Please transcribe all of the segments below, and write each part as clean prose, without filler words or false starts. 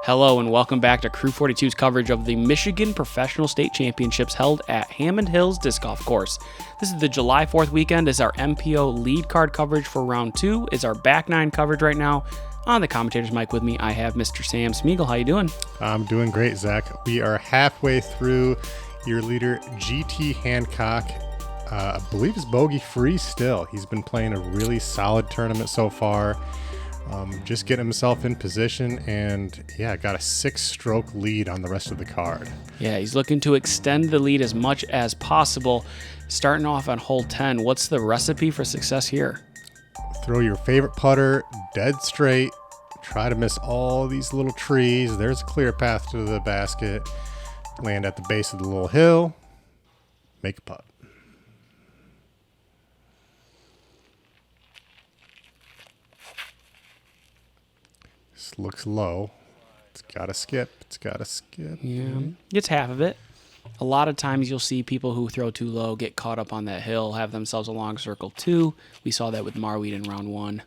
Hello and welcome back to Crew 42's coverage of the Michigan Professional State Championships held at Hammond Hills Disc Golf Course. This is the July 4th weekend. Is our MPO Lead Card coverage for round 2. Is our back 9 coverage right now. On the commentator's mic with me, I have Mr. Sam Smigiel. How you doing? I'm doing great, Zach. We are halfway through your leader, GT Hancock. I believe is bogey free still. He's been playing a really solid tournament so far. Just getting himself in position and, got a 6-stroke lead on the rest of the card. Yeah, he's looking to extend the lead as much as possible. Starting off on hole 10, what's the recipe for success here? Throw your favorite putter dead straight. Try to miss all these little trees. There's a clear path to the basket. Land at the base of the little hill. Make a putt. This looks low. It's got to skip. Yeah, it's half of it. A lot of times you'll see people who throw too low get caught up on that hill, have themselves a long circle too. We saw that with Marweed in round 1.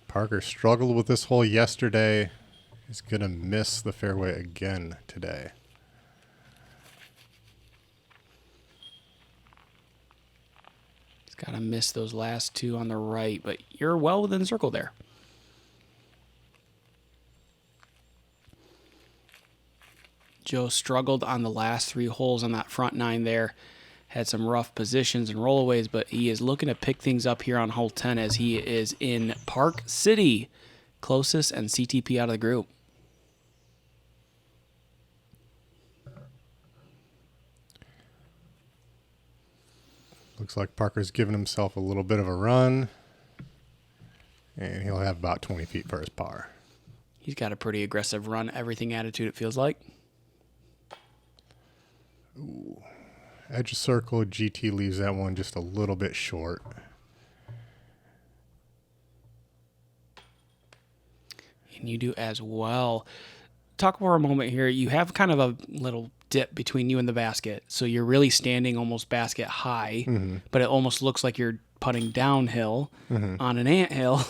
Parker struggled with this hole yesterday. He's going to miss the fairway again today. He's got to miss those last 2 on the right, but you're well within the circle there. Joe struggled on the last 3 holes on that front 9 there. Had some rough positions and rollaways, but he is looking to pick things up here on hole 10 as he is in Park City, closest and CTP out of the group. Looks like Parker's giving himself a little bit of a run, and he'll have about 20 feet for his par. He's got a pretty aggressive run, everything attitude, it feels like. Ooh. Edge of circle, GT leaves that one just a little bit short. And you do as well. Talk for a moment here. You have kind of a little dip between you and the basket. So you're really standing almost basket high, but it almost looks like you're putting downhill on an anthill.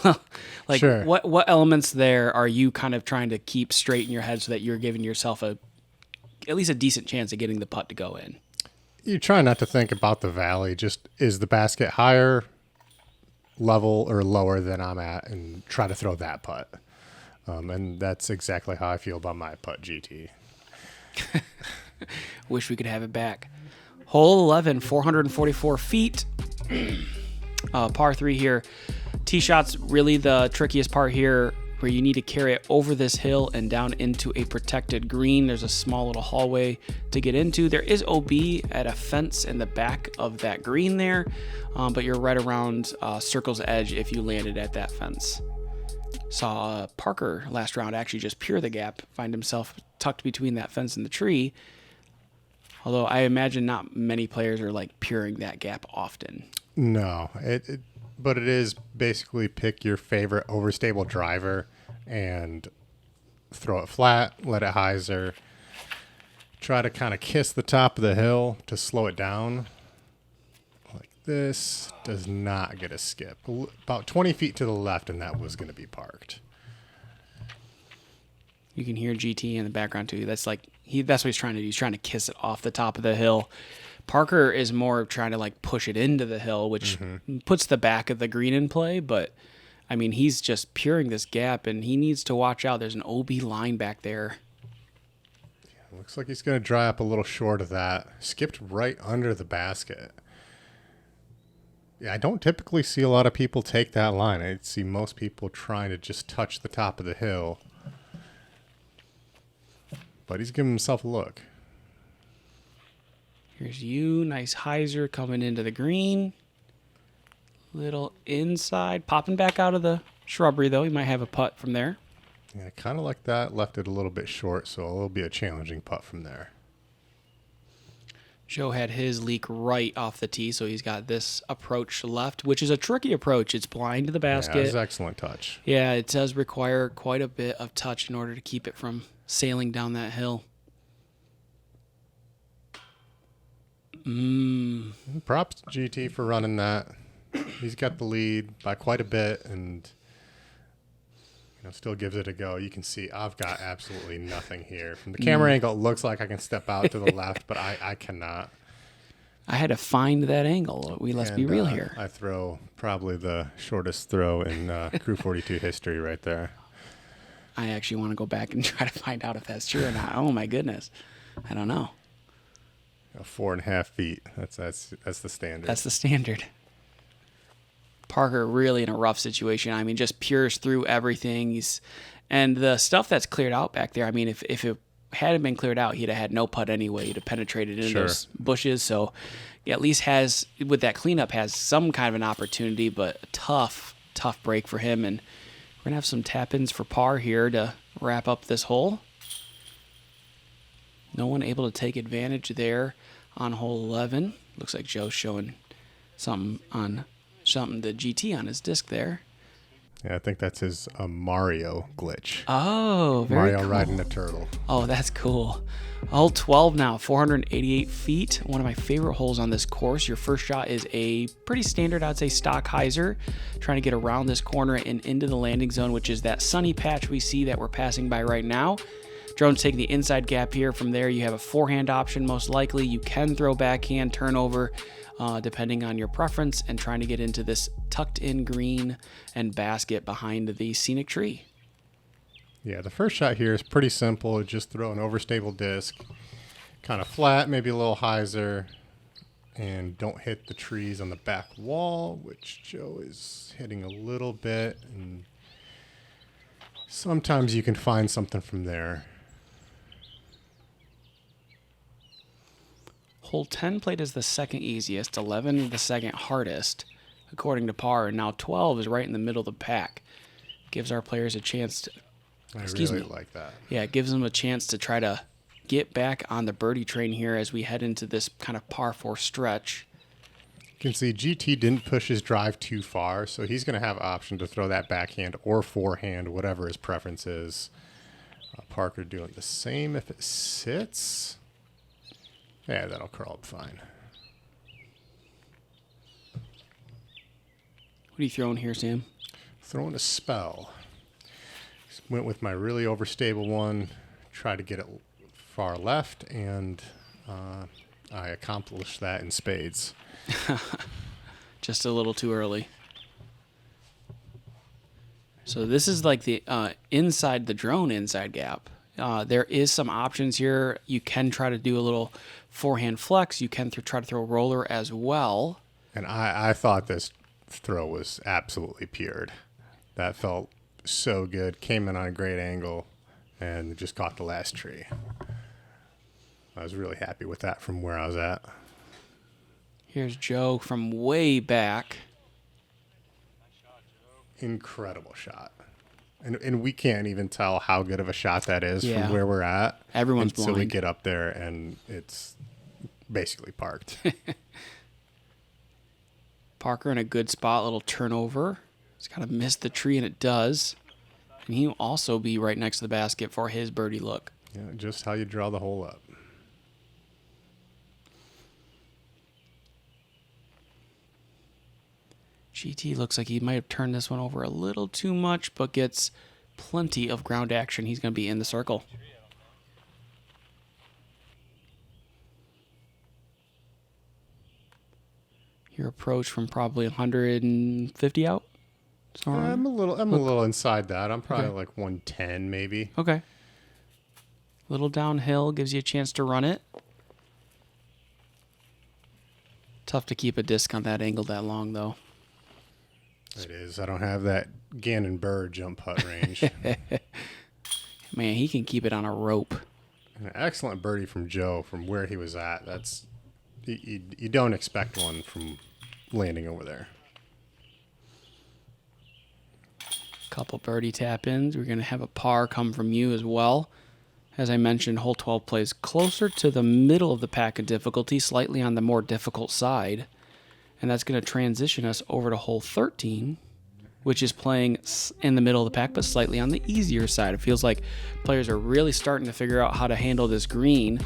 Like Sure. What elements there are you kind of trying to keep straight in your head so that you're giving yourself at least a decent chance of getting the putt to go in? You try not to think about the valley. Just is the basket higher level or lower than I'm at, and try to throw that putt. And that's exactly how I feel about my putt, GT. Wish we could have it back. Hole 11, 444 feet. Par 3 here. Tee shot's really the trickiest part here, where you need to carry it over this hill and down into a protected green. There's a small little hallway to get into. There is OB at a fence in the back of that green there, but you're right around circle's edge if you landed at that fence. Saw Parker last round actually just pure the gap, find himself tucked between that fence and the tree. Although I imagine not many players are like puring that gap often. No, but it is basically pick your favorite overstable driver and throw it flat, let it hyzer. Try to kind of kiss the top of the hill to slow it down. Like this does not get a skip. About 20 feet to the left, and that was going to be parked. You can hear GT in the background too. That's what he's trying to do. He's trying to kiss it off the top of the hill. Parker is more trying to like push it into the hill, which puts the back of the green in play. But I mean, he's just puring this gap, and he needs to watch out. There's an OB line back there. Yeah, looks like he's going to dry up a little short of that. Skipped right under the basket. Yeah, I don't typically see a lot of people take that line. I see most people trying to just touch the top of the hill. But he's giving himself a look. Here's you. Nice hyzer coming into the green. Little inside. Popping back out of the shrubbery, though. He might have a putt from there. Yeah, kind of like that. Left it a little bit short, so it'll be a challenging putt from there. Joe had his leak right off the tee, so he's got this approach left, which is a tricky approach. It's blind to the basket. Yeah, it was an excellent touch. Yeah, it does require quite a bit of touch in order to keep it from sailing down that hill. Props to GT for running that. He's got the lead by quite a bit, and still gives it a go. You can see I've got absolutely nothing here. From the camera angle, it looks like I can step out to the left, but I cannot. I had to find that angle. Let's be real here. I throw probably the shortest throw in Crew 42 history right there. I actually want to go back and try to find out if that's true or not. Oh my goodness, I don't know. 4.5 feet. That's the standard. That's the standard. Parker really in a rough situation. I mean, just peers through everything. And the stuff that's cleared out back there. I mean, if it hadn't been cleared out, he'd have had no putt anyway. He'd have penetrated into those bushes. So he at least with that cleanup, has some kind of an opportunity, but a tough break for him. And we're going to have some tap-ins for par here to wrap up this hole. No one able to take advantage there on hole 11. Looks like Joe's showing something the GT on his disc there. Yeah, I think that's his Mario glitch. Oh, very Mario cool. riding a turtle. Oh, that's cool. Hole 12 now, 488 feet. One of my favorite holes on this course. Your first shot is a pretty standard, I'd say, stock hyzer. Trying to get around this corner and into the landing zone, which is that sunny patch we see that we're passing by right now. Drone's taking the inside gap here. From there, you have a forehand option, most likely. You can throw backhand, turnover, depending on your preference, and trying to get into this tucked-in green and basket behind the scenic tree. Yeah, the first shot here is pretty simple. Just throw an overstable disc, kind of flat, maybe a little hyzer, and don't hit the trees on the back wall, which Joe is hitting a little bit. And sometimes you can find something from there. Hole 10 played as the second easiest, 11 the second hardest, according to par, and now 12 is right in the middle of the pack. Gives our players a chance to... I really like that. Yeah, it gives them a chance to try to get back on the birdie train here as we head into this kind of par 4 stretch. You can see GT didn't push his drive too far, so he's going to have option to throw that backhand or forehand, whatever his preference is. Parker doing the same if it sits. Yeah, that'll curl up fine. What are you throwing here, Sam? Throwing a spell. Went with my really overstable one. Tried to get it far left, and I accomplished that in spades. Just a little too early. So this is like the inside the drone inside gap. There is some options here. You can try to do a little forehand flex. You can try to throw a roller as well. And I thought this throw was absolutely pured. That felt so good. Came in on a great angle and just caught the last tree. I was really happy with that from where I was at. Here's Joe from way back. Incredible shot. And we can't even tell how good of a shot that is from where we're at. Everyone's until blind. we get up there and it's basically parked. Parker in a good spot, little turnover. He's got to miss the tree, and it does. And he'll also be right next to the basket for his birdie look. Yeah, just how you draw the hole up. GT looks like he might have turned this one over a little too much, but gets plenty of ground action. He's going to be in the circle. Your approach from probably 150 out? I'm a little inside that. I'm probably like 110 maybe. Okay. Little downhill gives you a chance to run it. Tough to keep a disc on that angle that long, though. It is. I don't have that Gannon Burr jump putt range. Man, he can keep it on a rope. An excellent birdie from Joe from where he was at. That's you don't expect one from landing over there. Couple birdie tap-ins. We're going to have a par come from you as well. As I mentioned, hole 12 plays closer to the middle of the pack of difficulty, slightly on the more difficult side. And that's going to transition us over to hole 13, which is playing in the middle of the pack, but slightly on the easier side. It feels like players are really starting to figure out how to handle this green.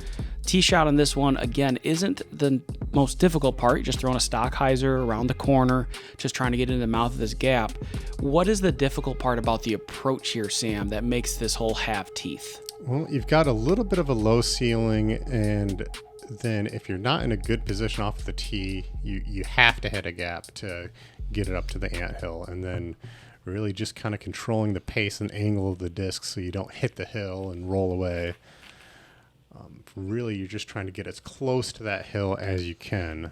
Tee shot on this one, again, isn't the most difficult part. You're just throwing a stock hyzer around the corner, just trying to get into the mouth of this gap. What is the difficult part about the approach here, Sam, that makes this hole have teeth? Well, you've got a little bit of a low ceiling, and then if you're not in a good position off the tee, you have to hit a gap to get it up to the anthill, and then really just kind of controlling the pace and angle of the disc so you don't hit the hill and roll away. Really, you're just trying to get as close to that hill as you can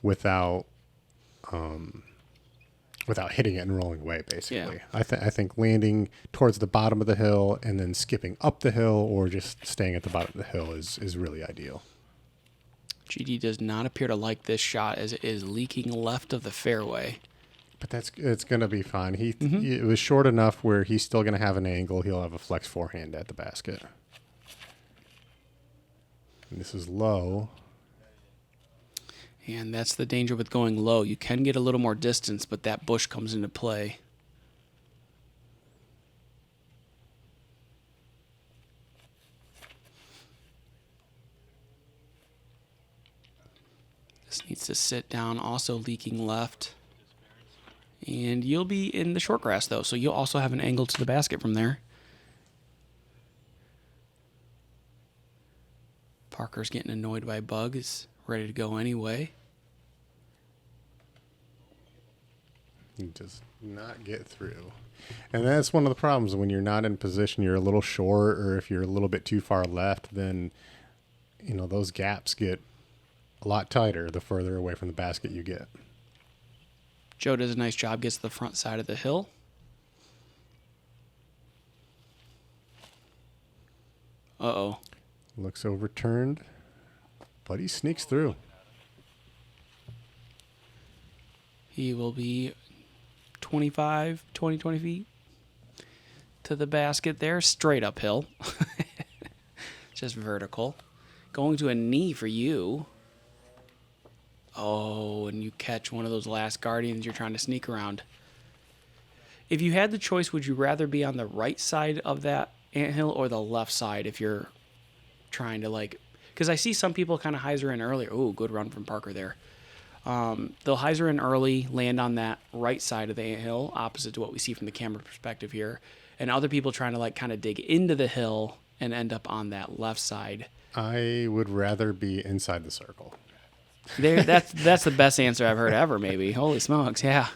without hitting it and rolling away, basically. Yeah. I think landing towards the bottom of the hill and then skipping up the hill or just staying at the bottom of the hill is really ideal. GT does not appear to like this shot as it is leaking left of the fairway. But it's going to be fine. It was short enough where he's still going to have an angle. He'll have a flex forehand at the basket. And this is low. And that's the danger with going low. You can get a little more distance, but that bush comes into play. This needs to sit down, also leaking left. And you'll be in the short grass, though, so you'll also have an angle to the basket from there. Parker's getting annoyed by Bug. Is ready to go anyway. He does not get through. And that's one of the problems when you're not in position, you're a little short, or if you're a little bit too far left, then those gaps get a lot tighter the further away from the basket you get. Joe does a nice job, gets to the front side of the hill. Uh-oh. Looks overturned, but he sneaks through. He will be 20 feet to the basket there, straight uphill. Just vertical. Going to a knee for you. Oh, and you catch one of those last guardians you're trying to sneak around. If you had the choice, would you rather be on the right side of that anthill or the left side if you're trying to because I see some people kind of hyzer in early. Oh, good run from Parker there. They'll hyzer in early, land on that right side of the anthill, opposite to what we see from the camera perspective here. And other people trying to kind of dig into the hill and end up on that left side. I would rather be inside the circle. That's the best answer I've heard ever, maybe. Holy smokes, yeah.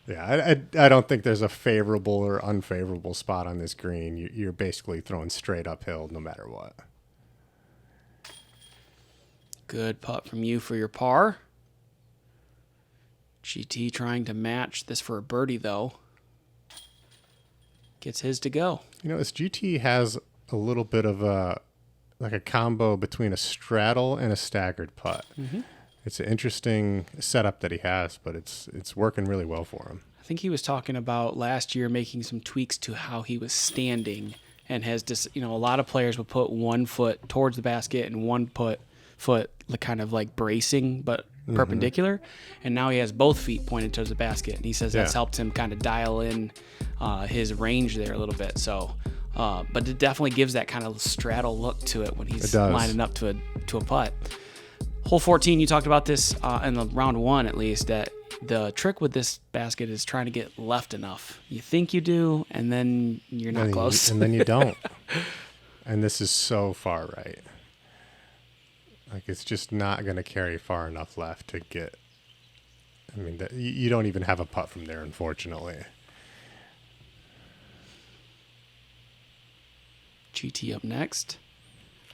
Yeah, I don't think there's a favorable or unfavorable spot on this green. You're basically throwing straight uphill no matter what. Good putt from you for your par. GT trying to match this for a birdie, though. Gets his to go. This GT has a little bit of a combo between a straddle and a staggered putt. Mm-hmm. It's an interesting setup that he has, but it's working really well for him. I think he was talking about last year making some tweaks to how he was standing, and has just a lot of players would put one foot towards the basket and one foot kind of bracing but perpendicular, and now he has both feet pointed towards the basket, and he says that's helped him kind of dial in his range there a little bit. So but it definitely gives that kind of straddle look to it when he's lining up to a putt. Hole 14, you talked about this in the round one, at least, that the trick with this basket is trying to get left enough. You think you do, and then you're not close. And then you don't. And this is so far right. It's just not going to carry far enough left to get. You don't even have a putt from there, unfortunately. GT up next.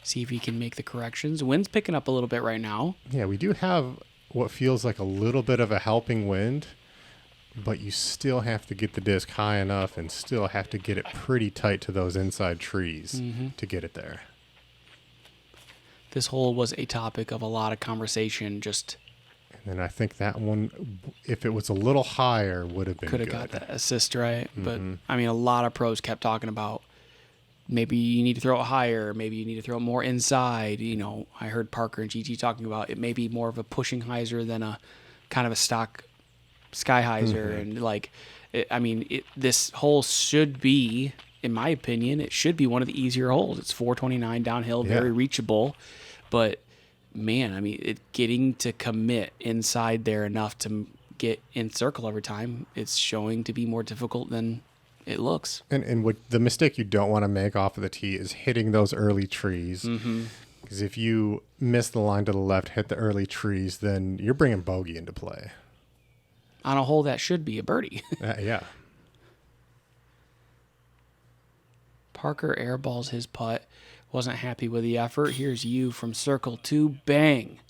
See if he can make the corrections. Wind's picking up a little bit right now. Yeah, we do have what feels like a little bit of a helping wind, but you still have to get the disc high enough and still have to get it pretty tight to those inside trees to get it there. This hole was a topic of a lot of conversation. And then I think that one, if it was a little higher, would have been good. Could have got that assist right. Mm-hmm. But, a lot of pros kept talking about maybe you need to throw it higher. Maybe you need to throw it more inside. I heard Parker and GT talking about it may be more of a pushing hyzer than a kind of a stock sky hyzer and like, this hole should be, in my opinion, it should be one of the easier holes. It's 429 downhill, very reachable, but man, I mean, getting to commit inside there enough to get in circle every time, it's showing to be more difficult than it looks. And what the mistake you don't want to make off of the tee is hitting those early trees. Because if you miss the line to the left, hit the early trees, then you're bringing bogey into play. On a hole that should be a birdie. Yeah. Parker airballs his putt. Wasn't happy with the effort. Here's you from circle 2. Bang.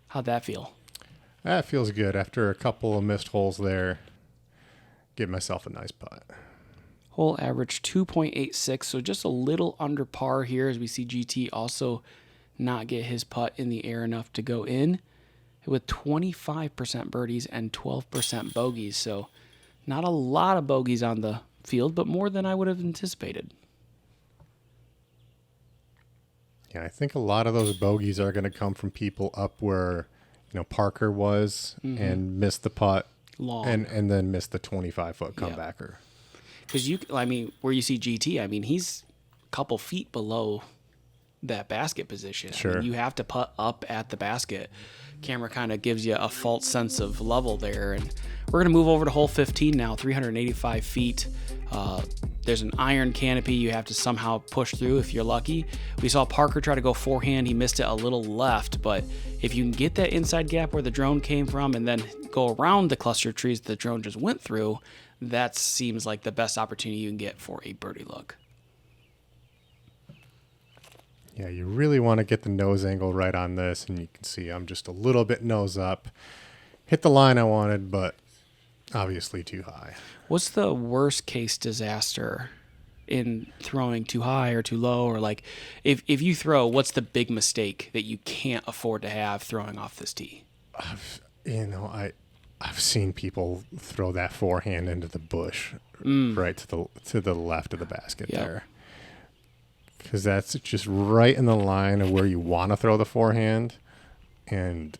How'd that feel? That feels good. After a couple of missed holes there, give myself a nice putt. Hole average 2.86, so just a little under par here as we see GT also not get his putt in the air enough to go in with 25% birdies and 12% bogeys. So not a lot of bogeys on the field, but more than I would have anticipated. Yeah, I think a lot of those bogeys are going to come from people up where, Parker was and missed the putt Long. and then missed the 25-foot comebacker. Because where you see GT, he's a couple feet below that basket position. Sure. You have to putt up at the basket. Camera kind of gives you a false sense of level there. And we're going to move over to hole 15 now, 385 feet. There's an iron canopy you have to somehow push through if you're lucky. We saw Parker try to go forehand. He missed it a little left, but if you can get that inside gap where the drone came from and then go around the cluster of trees the drone just went through, that seems like the best opportunity you can get for a birdie look. Yeah, you really want to get the nose angle right on this, and you can see I'm just a little bit nose up. Hit the line I wanted, but obviously too high. What's the worst case disaster in throwing too high or too low? Or like if you throw, what's the big mistake that you can't afford to have throwing off this tee? I've seen people throw that forehand into the bush right to the left of the basket there. Because that's just right in the line of where you want to throw the forehand. And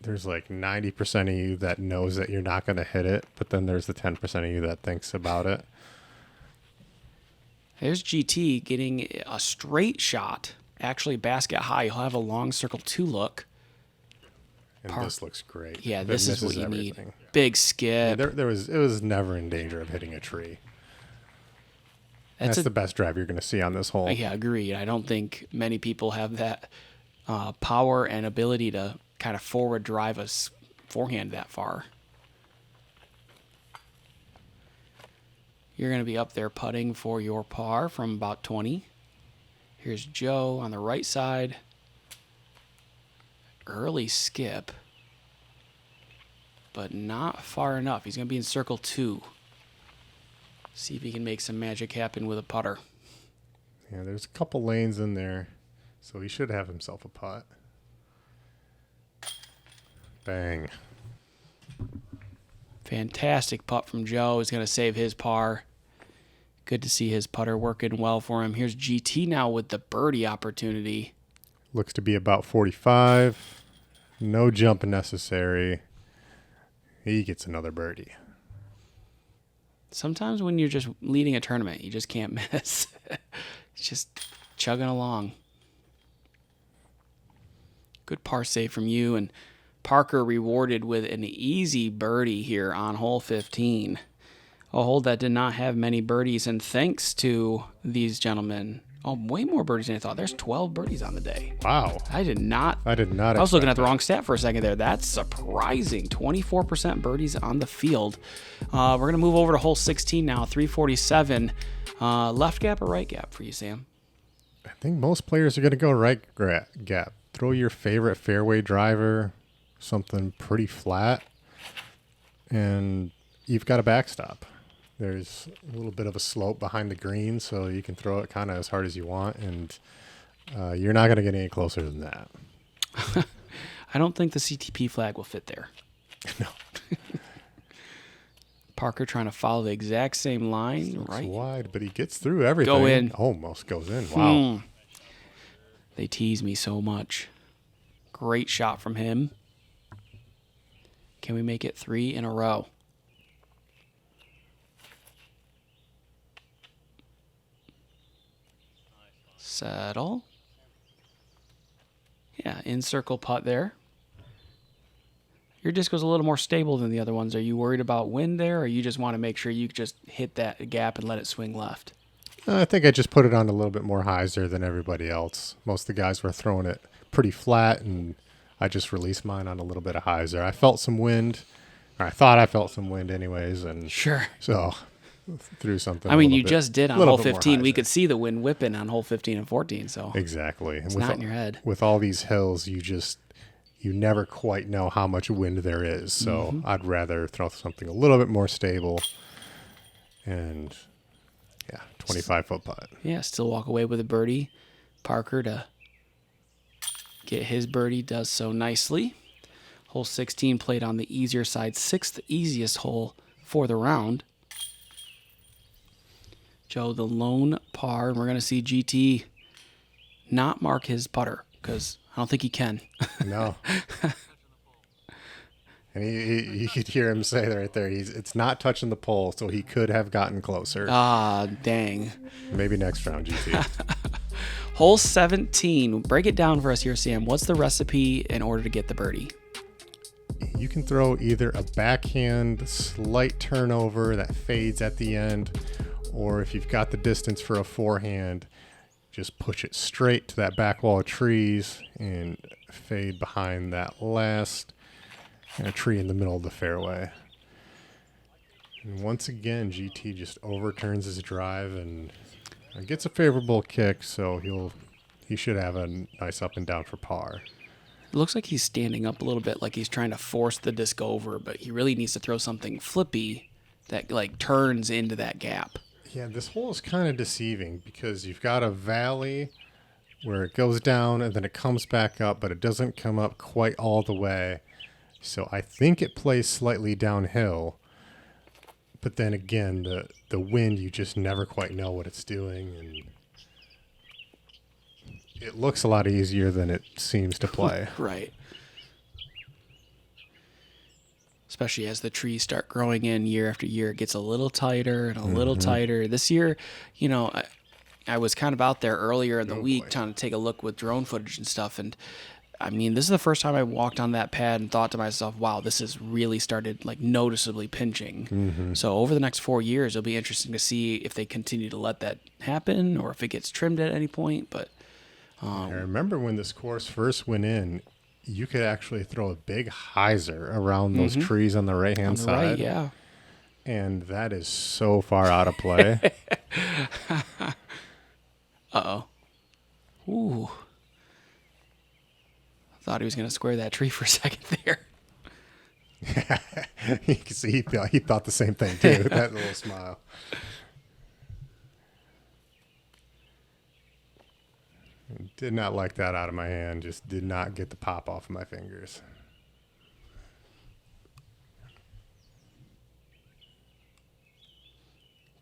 there's like 90% of you that knows that you're not going to hit it, but then there's the 10% of you that thinks about it. There's GT getting a straight shot, actually basket high. He'll have a long circle 2 look. And this looks great. Yeah, this is what you everything. need. Big skip. Yeah, it was never in danger of hitting a tree. That's the best drive you're going to see on this hole. Yeah, agreed. I don't think many people have that power and ability to kind of forward drive a forehand that far. You're going to be up there putting for your par from about 20. Here's Joe on the right side. Early skip, but not far enough. He's going to be in circle 2. See if he can make some magic happen with a putter. Yeah, there's a couple lanes in there, so he should have himself a putt. Bang. Fantastic putt from Joe. He's going to save his par. Good to see his putter working well for him. Here's GT now with the birdie opportunity. Looks to be about 45. No jump necessary. He gets another birdie. Sometimes when you're just leading a tournament, you just can't miss. It's just chugging along. Good par save from you. And Parker rewarded with an easy birdie here on hole 15. A hole that did not have many birdies. And thanks to these gentlemen, way more birdies than I thought. There's 12 birdies on the day. Wow. I did not. I was looking at the wrong stat for a second there. That's surprising. 24% birdies on the field. We're going to move over to hole 16 now, 347. Left gap or right gap for you, Sam? I think most players are going to go right gap. Throw your favorite fairway driver, something pretty flat, and you've got a backstop. There's a little bit of a slope behind the green, so you can throw it kind of as hard as you want, and you're not going to get any closer than that. I don't think the CTP flag will fit there. No. Parker trying to follow the exact same line. Looks right. wide, but he gets through everything. Go in. Almost goes in. Wow. They tease me so much. Great shot from him. Can we make it 3 in a row? Settle. Yeah, in circle putt there. Your disco's a little more stable than the other ones. Are you worried about wind there, or you just want to make sure you just hit that gap and let it swing left? I think I just put it on a little bit more hyzer than everybody else. Most of the guys were throwing it pretty flat, and I just released mine on a little bit of hyzer. I felt some wind, or I thought I felt some wind anyways, and Sure. so threw something. I mean, you just did on hole 15. We hyzer. could see the wind whipping on hole 15 and 14, so Exactly. it's And not in your head. With all these hills, you never quite know how much wind there is. So I'd rather throw something a little bit more stable. And 25-foot putt. Yeah, still walk away with a birdie. Parker to get his birdie does so nicely. Hole 16 played on the easier side, 6th easiest hole for the round. Joe, the lone par, and we're going to see GT not mark his putter because I don't think he can. No. And you could hear him say that right there. It's not touching the pole, so he could have gotten closer. Ah, dang. Maybe next round, GT. Hole 17. Break it down for us here, Sam. What's the recipe in order to get the birdie? You can throw either a backhand slight turnover that fades at the end, or if you've got the distance for a forehand, just push it straight to that back wall of trees and fade behind that last tree in the middle of the fairway. And once again, GT just overturns his drive and gets a favorable kick, so he should have a nice up and down for par. It looks like he's standing up a little bit, like he's trying to force the disc over, but he really needs to throw something flippy that like turns into that gap. Yeah, this hole is kind of deceiving because you've got a valley where it goes down and then it comes back up, but it doesn't come up quite all the way. So I think it plays slightly downhill. But then again, the wind, you just never quite know what it's doing. And it looks a lot easier than it seems to play. Right. Especially as the trees start growing in year after year, it gets a little tighter and a little tighter. This year, I was kind of out there earlier in the week trying to take a look with drone footage and stuff. And I mean, this is the first time I walked on that pad and thought to myself, wow, this has really started like noticeably pinching. So over the next 4 years, it'll be interesting to see if they continue to let that happen or if it gets trimmed at any point. But I remember when this course first went in, you could actually throw a big hyzer around those trees on the right-hand side. Right, yeah. And that is so far out of play. Uh-oh. Ooh. Thought he was going to square that tree for a second there. You can see he thought the same thing too. That little smile. Did not like that out of my hand. Just did not get the pop off of my fingers.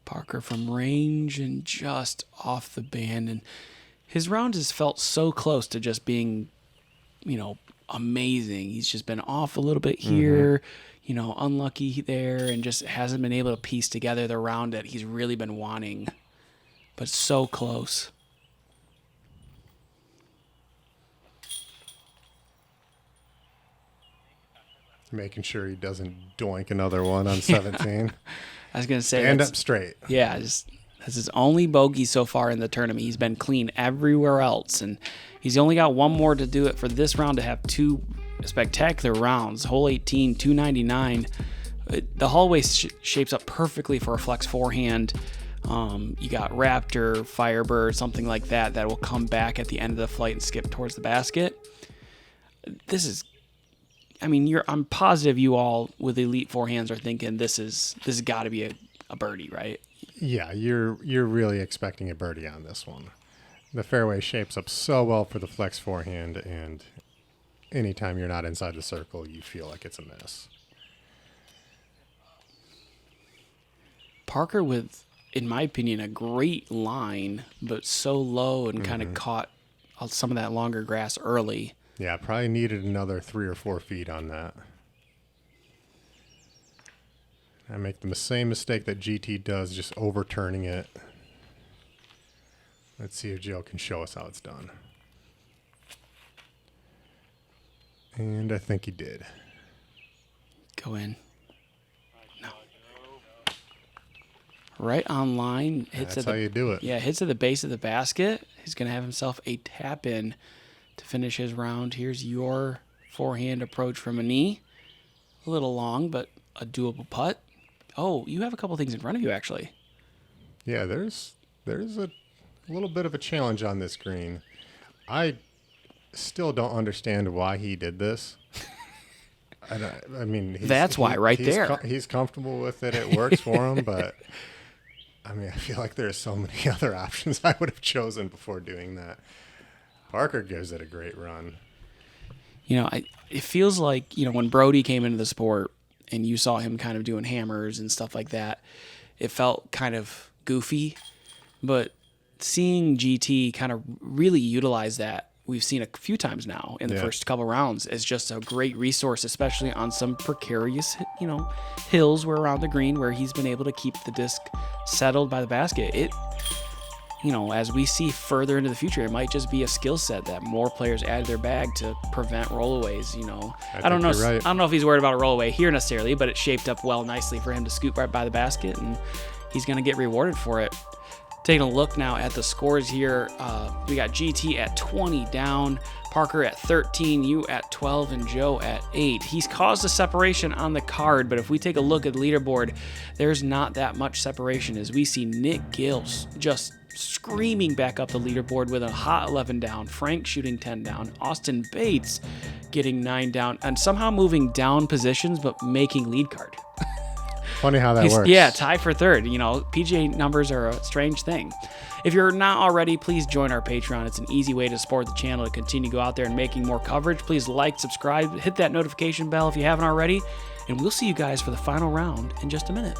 Parker from range and just off the band. And his round has felt so close to just being, amazing. He's just been off a little bit here, unlucky there, and just hasn't been able to piece together the round that he's really been wanting. But so close. Making sure he doesn't doink another one on 17. I was going to say. Stand up straight. Yeah, that's his only bogey so far in the tournament. He's been clean everywhere else, and he's only got one more to do it for this round to have two spectacular rounds. Hole 18, 299. The hallway shapes up perfectly for a flex forehand. You got Raptor, Firebird, something like that will come back at the end of the flight and skip towards the basket. I'm positive you all with elite forehands are thinking this has got to be a birdie, right? Yeah, you're really expecting a birdie on this one. The fairway shapes up so well for the flex forehand, and anytime you're not inside the circle, you feel like it's a miss. Parker with, in my opinion, a great line, but so low and kind of caught some of that longer grass early. Yeah, probably needed another 3 or 4 feet on that. I make the same mistake that GT does, just overturning it. Let's see if Joe can show us how it's done. And I think he did. Go in. No. Right on line. That's how you do it. Yeah, hits at the base of the basket. He's going to have himself a tap in to finish his round. Here's your forehand approach from a knee. A little long, but a doable putt. Oh, you have a couple things in front of you, actually. Yeah, there's a little bit of a challenge on this green. I still don't understand why he did this. I mean, that's why there. He's comfortable with it. It works for him, but I mean, I feel like there's so many other options I would have chosen before doing that. Parker gives it a great run. You know, it feels like, you know, when Brody came into the sport and you saw him kind of doing hammers and stuff like that, it felt kind of goofy. But seeing GT kind of really utilize that, we've seen a few times now in the first couple rounds, as just a great resource, especially on some precarious, you know, hills where around the green where he's been able to keep the disc settled by the basket. It, you know, as we see further into the future, it might just be a skill set that more players add to their bag to prevent rollaways. You know, I don't know. Right. I don't know if he's worried about a rollaway here necessarily, but it shaped up well nicely for him to scoop right by the basket, and he's going to get rewarded for it. Taking a look now at the scores here, we got GT at 20 down, Parker at 13, you at 12, and Joe at 8. He's caused a separation on the card, but if we take a look at the leaderboard, there's not that much separation as we see Nick Gills just screaming back up the leaderboard with a hot 11 down, Frank shooting 10 down, Austin Bates getting 9 down, and somehow moving down positions but making lead card. Funny how that works. Yeah, tie for third. You know, PGA numbers are a strange thing. If you're not already, please join our Patreon. It's an easy way to support the channel to continue to go out there and making more coverage. Please like, subscribe, hit that notification bell if you haven't already, and we'll see you guys for the final round in just a minute.